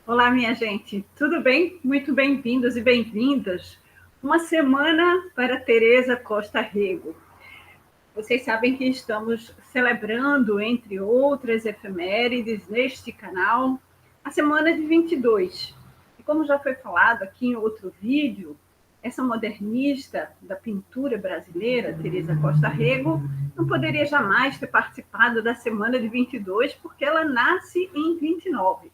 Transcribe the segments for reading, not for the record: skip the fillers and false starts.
Olá, minha gente, tudo bem? Muito bem-vindos e bem-vindas. Uma semana para Teresa Costa Rego. Vocês sabem que estamos celebrando, entre outras efemérides, neste canal, a semana de 22. E como já foi falado aqui em outro vídeo, essa modernista da pintura brasileira, Teresa Costa Rego, não poderia jamais ter participado da semana de 22, porque ela nasce em 29.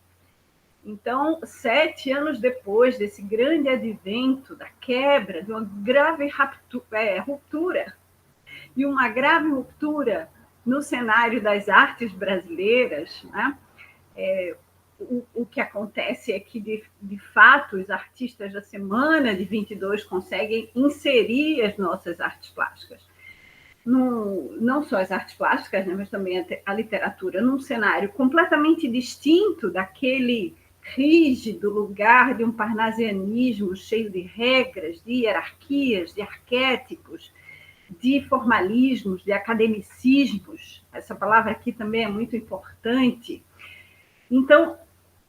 Então, 7 anos depois desse grande advento, da quebra, de uma grave ruptura, e uma grave ruptura no cenário das artes brasileiras, né? O que acontece é que, de fato, os artistas da semana de 22 conseguem inserir as nossas artes plásticas. Não só as artes plásticas, né, mas também a literatura, num cenário completamente distinto daquele rígido lugar de um parnasianismo cheio de regras, de hierarquias, de arquétipos, de formalismos, de academicismos. Essa palavra aqui também é muito importante. Então,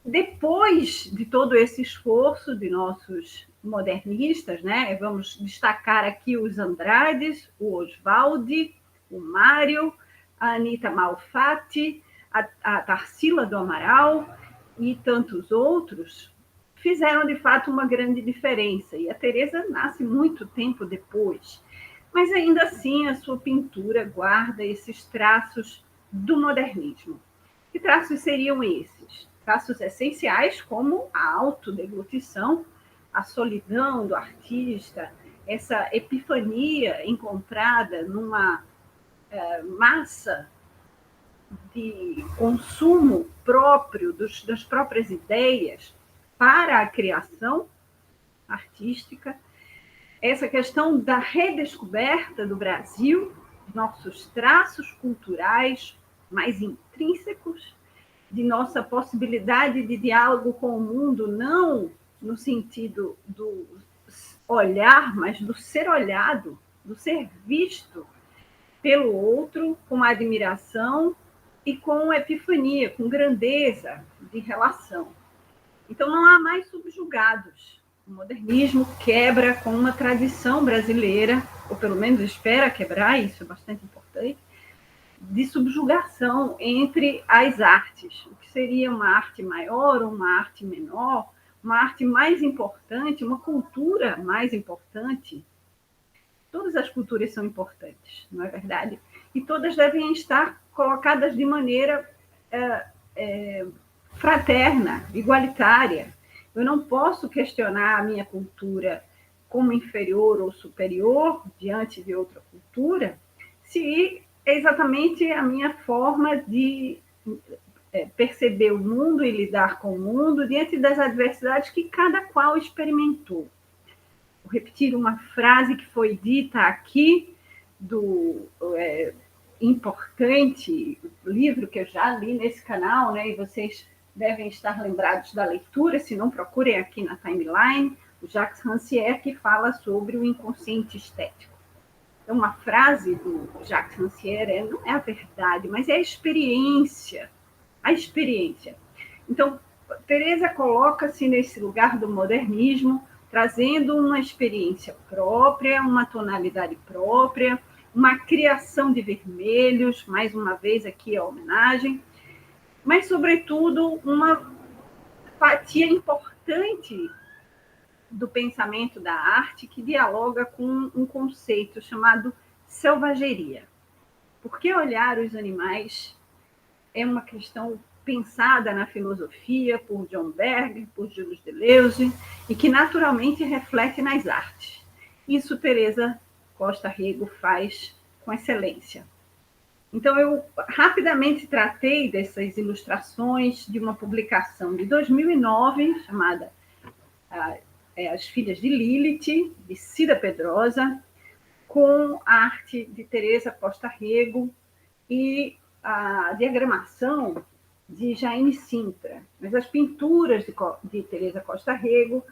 depois de todo esse esforço de nossos modernistas, né, vamos destacar aqui os Andrades, o Oswaldi, o Mário, a Anita Malfatti, a Tarsila do Amaral e tantos outros, fizeram de fato uma grande diferença. E a Teresa nasce muito tempo depois, mas ainda assim a sua pintura guarda esses traços do modernismo. Que traços seriam esses? Traços essenciais como a autodeglutição, a solidão do artista, essa epifania encontrada numa massa de consumo próprio das próprias ideias para a criação artística, essa questão da redescoberta do Brasil, nossos traços culturais mais intrínsecos, de nossa possibilidade de diálogo com o mundo, não no sentido do olhar, mas do ser olhado, do ser visto pelo outro com admiração e com epifania, com grandeza de relação. Então não há mais subjugados. O modernismo quebra com uma tradição brasileira, ou pelo menos espera quebrar, isso é bastante importante, de subjugação entre as artes, o que seria uma arte maior ou uma arte menor, uma arte mais importante, uma cultura mais importante. Todas as culturas são importantes, não é verdade? E todas devem estar colocadas de maneira fraterna, igualitária. Eu não posso questionar a minha cultura como inferior ou superior diante de outra cultura, se é exatamente a minha forma de perceber o mundo e lidar com o mundo diante das adversidades que cada qual experimentou. Vou repetir uma frase que foi dita aqui do importante livro que eu já li nesse canal, né, e vocês devem estar lembrados da leitura, se não, procurem aqui na timeline, o Jacques Rancière, que fala sobre o inconsciente estético. É uma frase do Jacques Rancière, não é a verdade, mas é a experiência. A experiência. Então, Teresa coloca-se nesse lugar do modernismo, trazendo uma experiência própria, uma tonalidade própria, uma criação de vermelhos, mais uma vez aqui a homenagem, mas, sobretudo, uma fatia importante do pensamento da arte que dialoga com um conceito chamado selvageria. Por que olhar os animais é uma questão pensada na filosofia por John Berger, por Gilles Deleuze, e que naturalmente reflete nas artes. Isso Teresa Costa Rego faz com excelência. Então, eu rapidamente tratei dessas ilustrações de uma publicação de 2009, chamada As Filhas de Lilith, de Cida Pedrosa, com a arte de Teresa Costa Rego e a diagramação de Jaime Sintra. Mas as pinturas de Teresa Costa Rego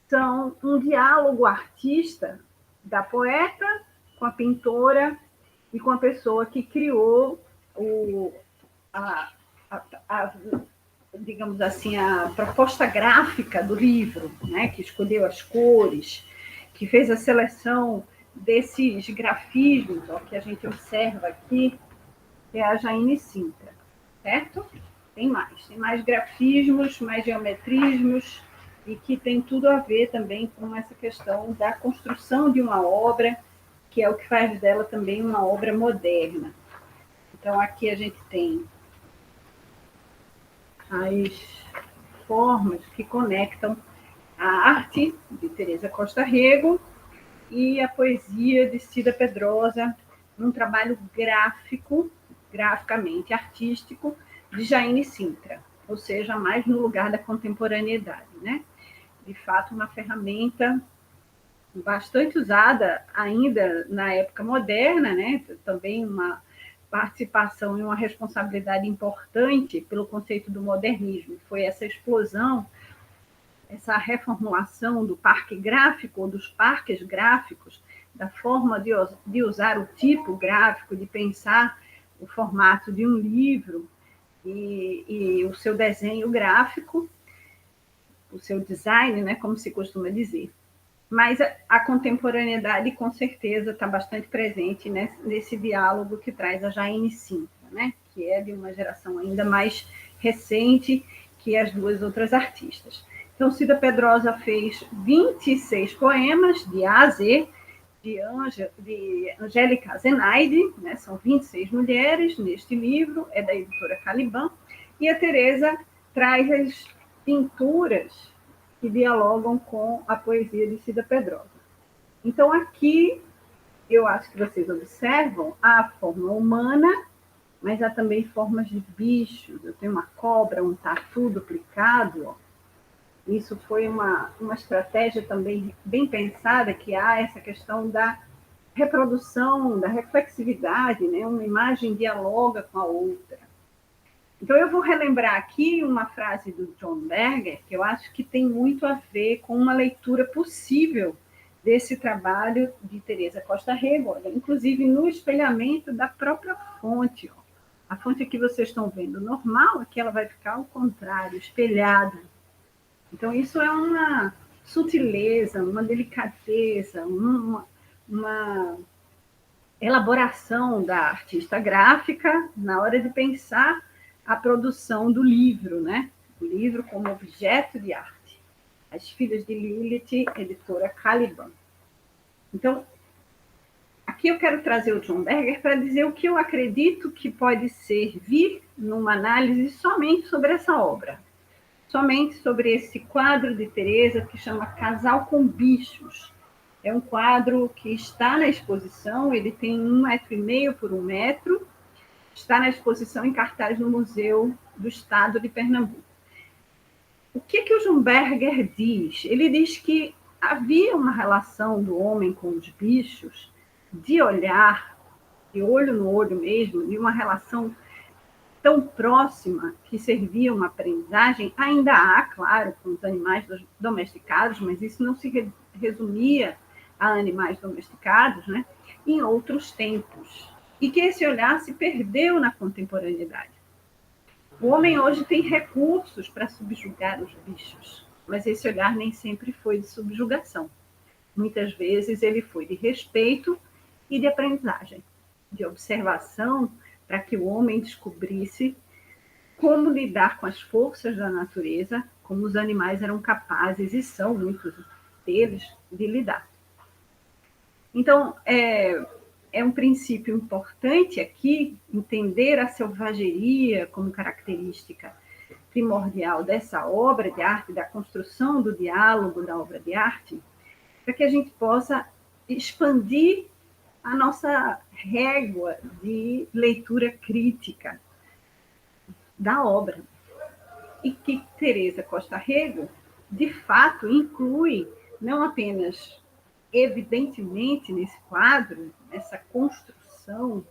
são um diálogo artista da poeta com a pintora e com a pessoa que criou a digamos assim, a proposta gráfica do livro, né, que escolheu as cores, que fez a seleção desses grafismos, ó, que a gente observa aqui, é a Jaine Sintra, certo? Tem mais grafismos, mais geometrismos, e que tem tudo a ver também com essa questão da construção de uma obra, que é o que faz dela também uma obra moderna. Então, aqui a gente tem as formas que conectam a arte de Teresa Costa Rego e a poesia de Cida Pedrosa, num trabalho graficamente artístico, de Jaine Sintra, ou seja, mais no lugar da contemporaneidade, né? De fato, uma ferramenta bastante usada ainda na época moderna, né? Também uma participação e uma responsabilidade importante pelo conceito do modernismo. Foi essa explosão, essa reformulação do parque gráfico, ou dos parques gráficos, da forma de usar o tipo gráfico, de pensar o formato de um livro e o seu desenho gráfico, o seu design, né, como se costuma dizer. Mas a contemporaneidade, com certeza, está bastante presente nesse diálogo que traz a Jaine Sintra, né, que é de uma geração ainda mais recente que as duas outras artistas. Então, Cida Pedrosa fez 26 poemas, de A a Z, de Angélica Zenaide, né, são 26 mulheres neste livro, é da editora Caliban, e a Teresa traz as pinturas que dialogam com a poesia de Cida Pedrosa. Então, aqui, eu acho que vocês observam a forma humana, mas há também formas de bichos. Eu tenho uma cobra, um tatu duplicado. Ó. Isso foi uma estratégia também bem pensada, que há essa questão da reprodução, da reflexividade, né? Uma imagem dialoga com a outra. Então, eu vou relembrar aqui uma frase do John Berger, que eu acho que tem muito a ver com uma leitura possível desse trabalho de Teresa Costa Rego, inclusive no espelhamento da própria fonte. Ó. A fonte que vocês estão vendo normal, aqui ela vai ficar ao contrário, espelhada. Então, isso é uma sutileza, uma delicadeza, uma elaboração da artista gráfica na hora de pensar a produção do livro, né? O livro como objeto de arte. As Filhas de Lilith, editora Caliban. Então, aqui eu quero trazer o John Berger para dizer o que eu acredito que pode servir numa análise somente sobre essa obra. Somente sobre esse quadro de Teresa que chama Casal com Bichos. É um quadro que está na exposição, ele tem 1,5 metro por 1 metro, está na exposição em cartaz no Museu do Estado de Pernambuco. O que o Schumberger diz? Ele diz que havia uma relação do homem com os bichos, de olhar, de olho no olho mesmo, de uma relação tão próxima que servia uma aprendizagem. Ainda há, claro, com os animais domesticados, mas isso não se resumia a animais domesticados, né? Em outros tempos. E que esse olhar se perdeu na contemporaneidade. O homem hoje tem recursos para subjugar os bichos, mas esse olhar nem sempre foi de subjugação. Muitas vezes ele foi de respeito e de aprendizagem, de observação, para que o homem descobrisse como lidar com as forças da natureza, como os animais eram capazes, e são muitos deles, de lidar. Então, é um princípio importante aqui entender a selvageria como característica primordial dessa obra de arte, da construção do diálogo da obra de arte, para que a gente possa expandir a nossa régua de leitura crítica da obra. E que Teresa Costa Rego, de fato, inclui não apenas evidentemente nesse quadro, nessa construção,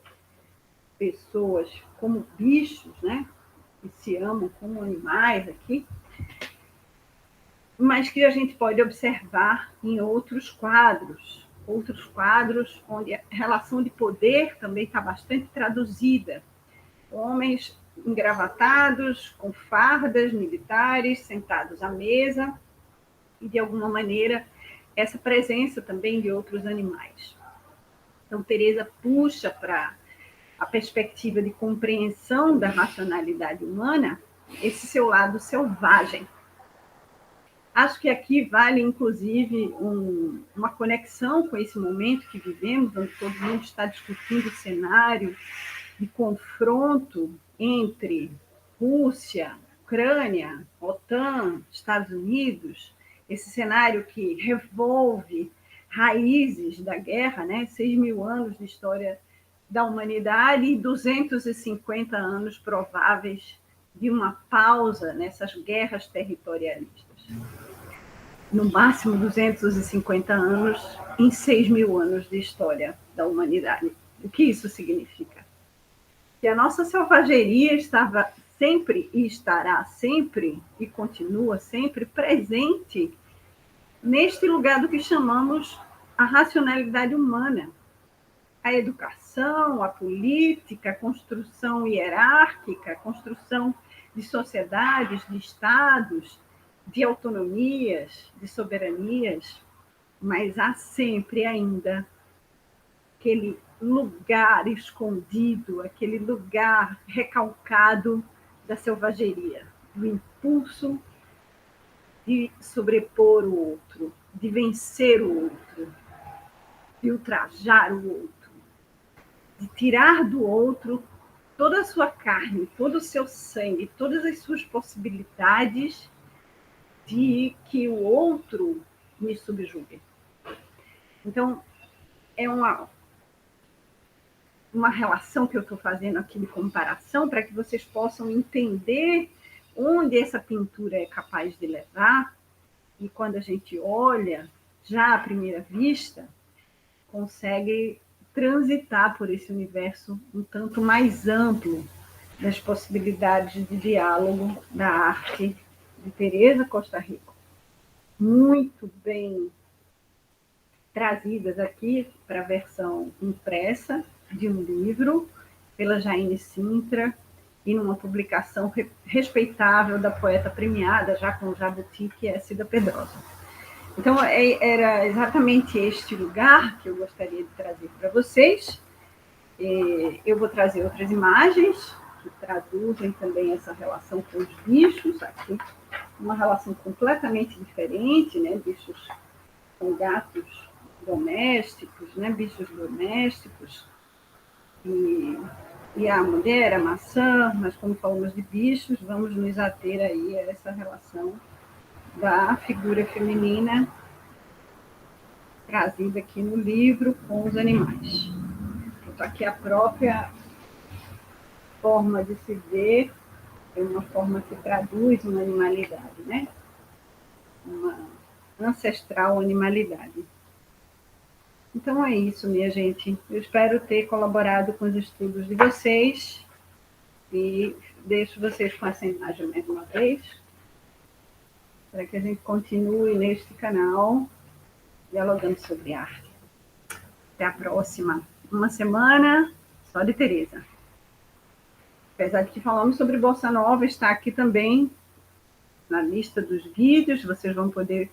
pessoas como bichos, né, que se amam como animais aqui, mas que a gente pode observar em outros quadros onde a relação de poder também está bastante traduzida. Homens engravatados, com fardas militares, sentados à mesa, e, de alguma maneira, essa presença também de outros animais. Então, Teresa puxa para a perspectiva de compreensão da racionalidade humana esse seu lado selvagem. Acho que aqui vale, inclusive, uma conexão com esse momento que vivemos, onde todo mundo está discutindo o cenário de confronto entre Rússia, Ucrânia, OTAN, Estados Unidos, esse cenário que revolve raízes da guerra, né? 6.000 anos de história da humanidade e 250 anos prováveis de uma pausa nessas guerras territorialistas. No máximo 250 anos em 6.000 anos de história da humanidade. O que isso significa? Que a nossa selvageria estava sempre e estará sempre e continua sempre presente neste lugar do que chamamos a racionalidade humana. A educação, a política, a construção hierárquica, a construção de sociedades, de estados, de autonomias, de soberanias, mas há sempre ainda aquele lugar escondido, aquele lugar recalcado da selvageria, do impulso de sobrepor o outro, de vencer o outro, de ultrajar o outro, de tirar do outro toda a sua carne, todo o seu sangue, todas as suas possibilidades de que o outro me subjugue. Então, é uma relação que eu estou fazendo aqui de comparação para que vocês possam entender onde essa pintura é capaz de levar, e quando a gente olha, já à primeira vista, consegue transitar por esse universo um tanto mais amplo das possibilidades de diálogo da arte de Teresa Costa Rico. Muito bem trazidas aqui para a versão impressa de um livro, pela Jaine Sintra, e numa publicação respeitável da poeta premiada, já com o Jabuti, que é Cida Pedrosa. Então, era exatamente este lugar que eu gostaria de trazer para vocês. Eu vou trazer outras imagens que traduzem também essa relação com os bichos, aqui, uma relação completamente diferente, né? Bichos com gatos domésticos, né? Bichos domésticos, e a mulher, a maçã, mas como falamos de bichos, vamos nos ater aí a essa relação da figura feminina trazida aqui no livro com os animais. Então, aqui a própria forma de se ver é uma forma que traduz uma animalidade, né? Uma ancestral animalidade. Então é isso, minha gente. Eu espero ter colaborado com os estudos de vocês e deixo vocês com essa imagem mais uma vez, para que a gente continue neste canal dialogando sobre arte. Até a próxima. Uma semana só de Teresa. Apesar de que falamos sobre Bossa Nova, está aqui também na lista dos vídeos, vocês vão poder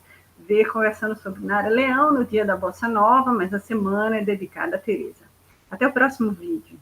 ver conversando sobre Nara Leão no dia da Bossa Nova, mas a semana é dedicada a Teresa. Até o próximo vídeo.